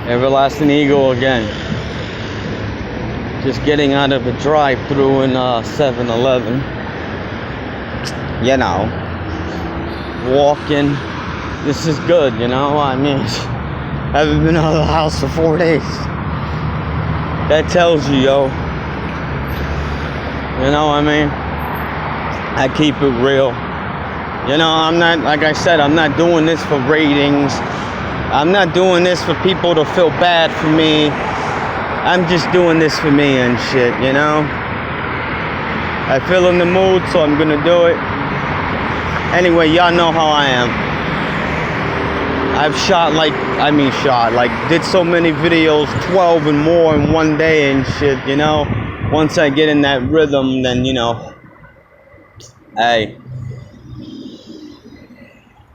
Everlasting Eagle again. Just getting out of a drive-through in 7-Eleven. You know, walking. This is good, you know. I mean, I haven't been out of the house for 4 days. That tells you, yo. You know what I mean? I keep it real. You know, I'm not, like I said, I'm not doing this for ratings. I'm not doing this for people to feel bad for me. I'm just doing this for me and shit, you know? I feel in the mood, so I'm gonna do it. Anyway, y'all know how I am. I've did so many videos, 12 and more in one day and shit, you know? Once I get in that rhythm, then, you know, hey,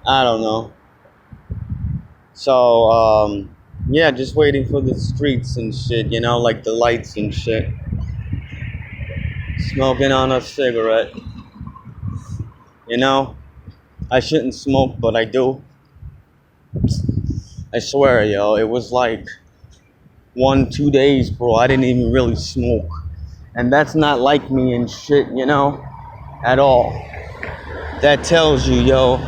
I don't know. So, yeah, just waiting for the streets and shit, you know, like the lights and shit. Smoking on a cigarette. You know, I shouldn't smoke, but I do. I swear, yo, it was like 1-2 days, bro. I didn't even really smoke. And that's not like me and shit, you know, at all. That tells you, yo,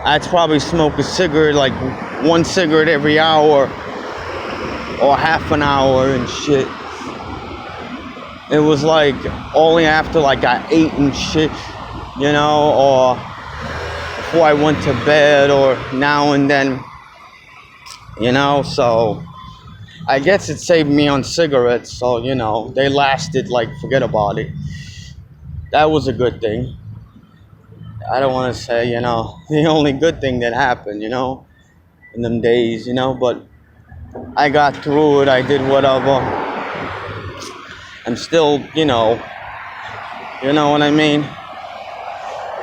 I'd probably smoke a cigarette, like 1 cigarette every hour or half an hour and shit. It was like only after like I ate and shit, you know, or before I went to bed or now and then, you know. So I guess it saved me on cigarettes, so, you know, they lasted, like, forget about it. That was a good thing. I don't want to say, you know, the only good thing that happened, you know, in them days, you know, but I got through it, I did whatever. I'm still, you know what I mean?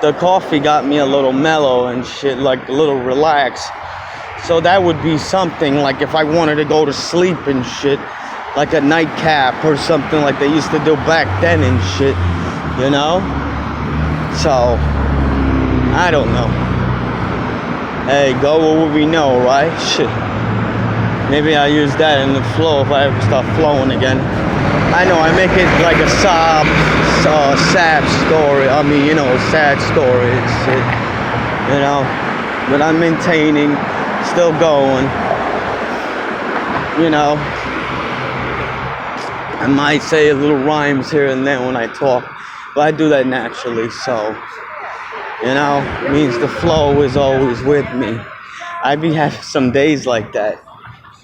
The coffee got me a little mellow and shit, like a little relaxed. So that would be something, like if I wanted to go to sleep and shit, like a nightcap or something like they used to do back then and shit, you know? So, I don't know. Hey, go where we know, right? Shit. Maybe I'll use that in the flow if I ever start flowing again. I know, I make it like a sad story. I mean, you know, sad story and shit, you know? But I'm maintaining. Still going, you know. I might say a little rhymes here and there when I talk, but I do that naturally, so, you know, it means the flow is always with me. I be having some days like that,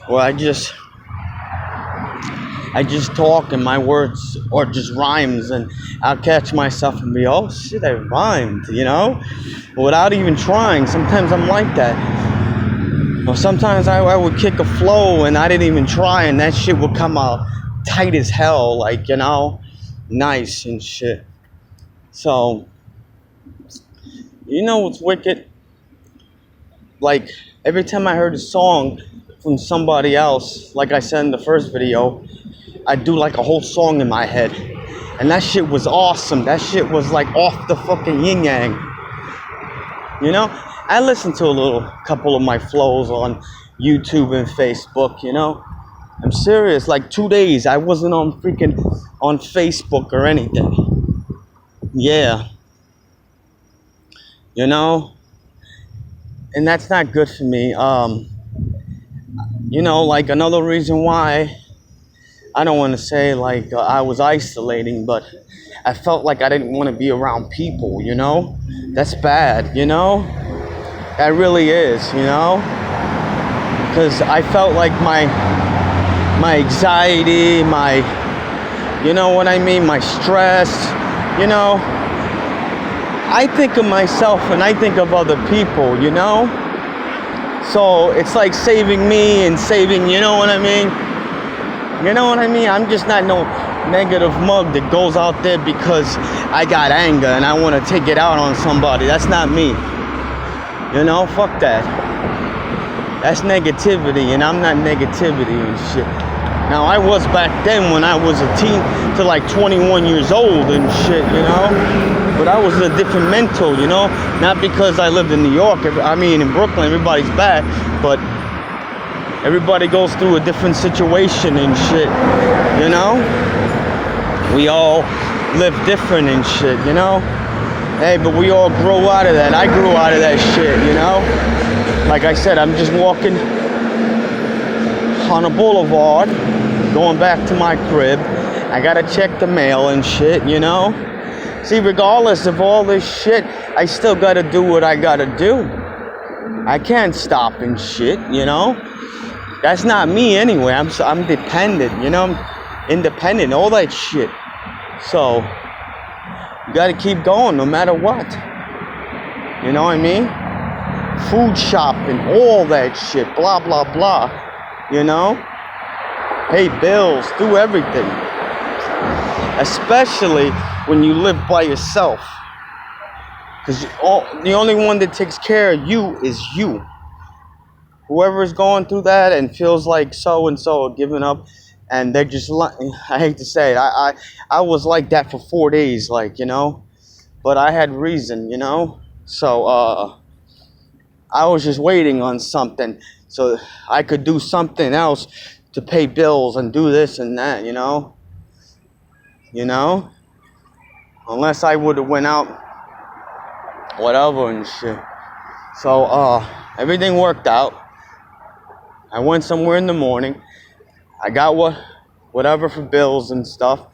where I just talk and my words or just rhymes, and I'll catch myself and be, oh shit, I rhymed, you know, without even trying. Sometimes I'm like that. Or sometimes I would kick a flow and I didn't even try, and that shit would come out tight as hell, like, you know, nice and shit. So, you know what's wicked? Like, every time I heard a song from somebody else, like I said in the first video, I do like a whole song in my head. And that shit was awesome. That shit was like off the fucking yin yang. You know? I listened to a couple of my flows on YouTube and Facebook, you know? I'm serious, like 2 days, I wasn't on Facebook or anything. Yeah. You know? And that's not good for me. You know, like another reason why, I don't want to say like I was isolating, but I felt like I didn't want to be around people, you know? That's bad, you know? That really is, you know? Because I felt like my anxiety, you know what I mean? My stress, you know? I think of myself and I think of other people, you know? So it's like saving me and saving, you know what I mean? You know what I mean? I'm just not no negative mug that goes out there because I got anger and I want to take it out on somebody. That's not me. You know, fuck that. That's negativity, and I'm not negativity and shit. Now, I was back then when I was a teen to like 21 years old and shit, you know? But I was a different mental, you know? Not because I lived in New York, I mean, in Brooklyn, everybody's bad, but Everybody goes through a different situation and shit, you know? We all live different and shit, you know? Hey, but we all grow out of that. I grew out of that shit, you know? Like I said, I'm just walking on a boulevard, going back to my crib. I gotta check the mail and shit, you know? See, regardless of all this shit, I still gotta do what I gotta do. I can't stop and shit, you know? That's not me anyway. I'm dependent, you know? I'm independent, all that shit. So, you gotta keep going no matter what. You know what I mean? Food shopping, all that shit, blah, blah, blah. You know? Pay bills, do everything. Especially when you live by yourself. Because the only one that takes care of you is you. Whoever is going through that and feels like so-and-so are giving up, and they're just, I hate to say it, I was like that for 4 days, like, you know? But I had reason, you know? So, I was just waiting on something so I could do something else to pay bills and do this and that, you know? You know? Unless I would have went out, whatever and shit. So, everything worked out. I went somewhere in the morning. I got whatever for bills and stuff.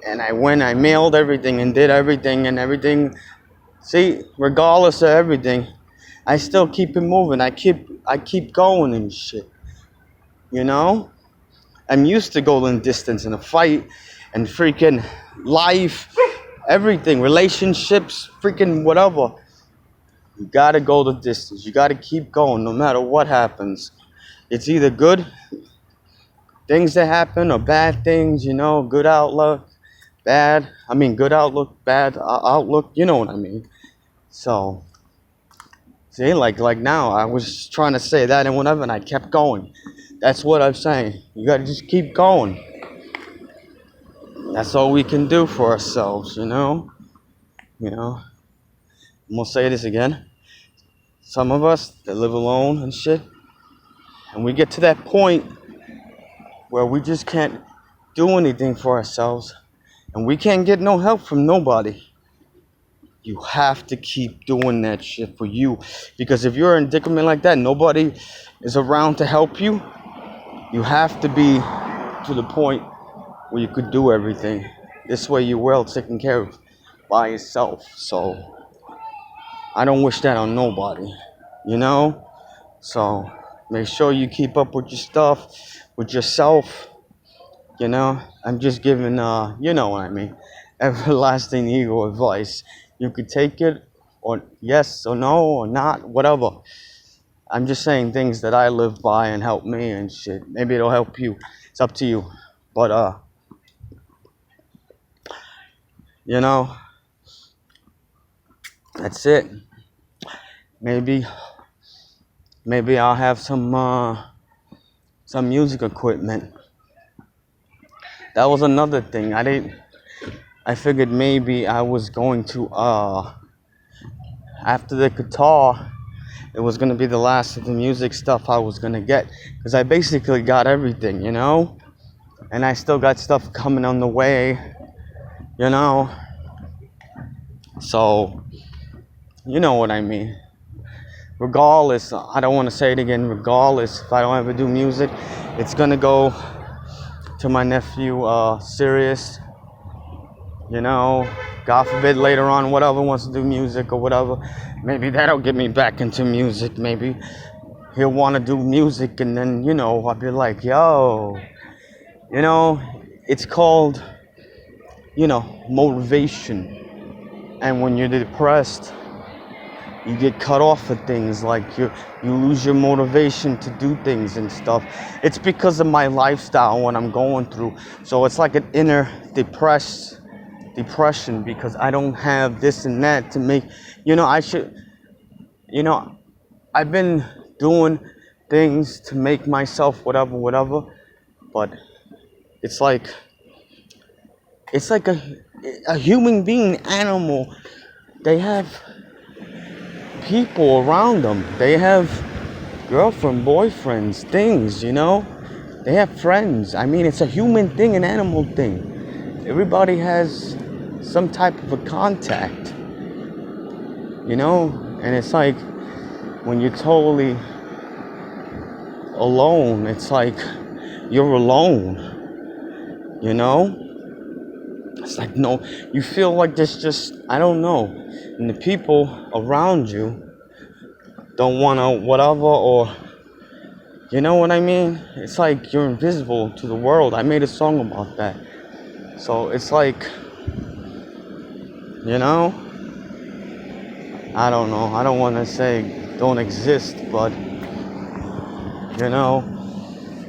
And I mailed everything and did everything and everything. See, regardless of everything, I still keep it moving. I keep going and shit. You know? I'm used to going distance in a fight and freaking life, everything, relationships, freaking whatever. You gotta go the distance. You gotta keep going no matter what happens. It's either good things that happen or bad things, you know, good outlook, bad outlook, you know what I mean. So, see, like now, I was trying to say that and whatever, and I kept going. That's what I'm saying. You gotta just keep going. That's all we can do for ourselves, you know? You know? I'm gonna say this again. Some of us that live alone and shit, and we get to that point where we just can't do anything for ourselves, and we can't get no help from nobody. You have to keep doing that shit for you. Because if you're in a predicament like that, nobody is around to help you, you have to be to the point where you could do everything. This way you're well taken care of by yourself. So, I don't wish that on nobody, you know? So, make sure you keep up with your stuff, with yourself, you know? I'm just giving, you know what I mean, everlasting ego advice. You could take it, or yes or no or not, whatever. I'm just saying things that I live by and help me and shit. Maybe it'll help you. It's up to you. But, you know, that's it. Maybe I'll have some music equipment. That was another thing. I figured maybe I was going to, after the guitar, it was going to be the last of the music stuff I was going to get. Because I basically got everything, you know? And I still got stuff coming on the way, you know? So, you know what I mean. Regardless, I don't want to say it again, regardless, if I don't ever do music, it's going to go to my nephew, Sirius. You know, God forbid later on, whatever, wants to do music or whatever. Maybe that'll get me back into music. Maybe he'll want to do music, and then, you know, I'll be like, yo, you know, it's called, you know, motivation. And when you're depressed, you get cut off of things, like you lose your motivation to do things and stuff. It's because of my lifestyle, what I'm going through. So it's like an inner depression because I don't have this and that to make, you know, I've been doing things to make myself whatever, but it's like a human being, animal, they have people around them. They have girlfriend, boyfriends, things, you know? They have friends. I mean, it's a human thing, an animal thing. Everybody has some type of a contact, you know? And it's like when you're totally alone, it's like you're alone, you know? It's like, no, you feel like there's just, I don't know. And the people around you don't want to whatever, or you know what I mean? It's like you're invisible to the world. I made a song about that. So it's like, you know, I don't know. I don't want to say don't exist, but you know,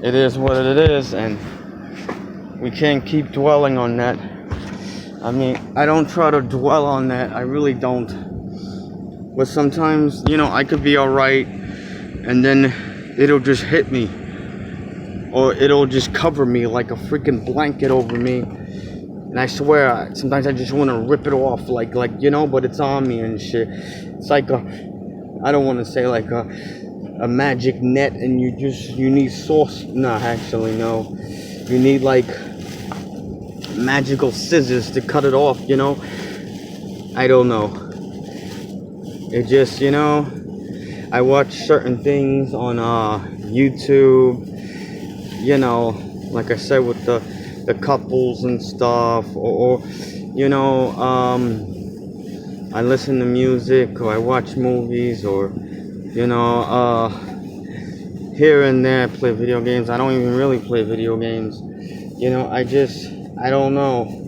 it is what it is, and we can't keep dwelling on that. I mean, I don't try to dwell on that. I really don't. But sometimes, you know, I could be alright, and then it'll just hit me. Or it'll just cover me like a freaking blanket over me. And I swear, sometimes I just want to rip it off, like, you know, but it's on me and shit. It's like I don't want to say like a magic net, and you need sauce. No, actually, no. You need like magical scissors to cut it off, you know? I don't know. It just, you know, I watch certain things on YouTube, you know, like I said, with the couples and stuff, or you know, I listen to music, or I watch movies, or you know, here and there play video games. I don't even really play video games, you know. I don't know.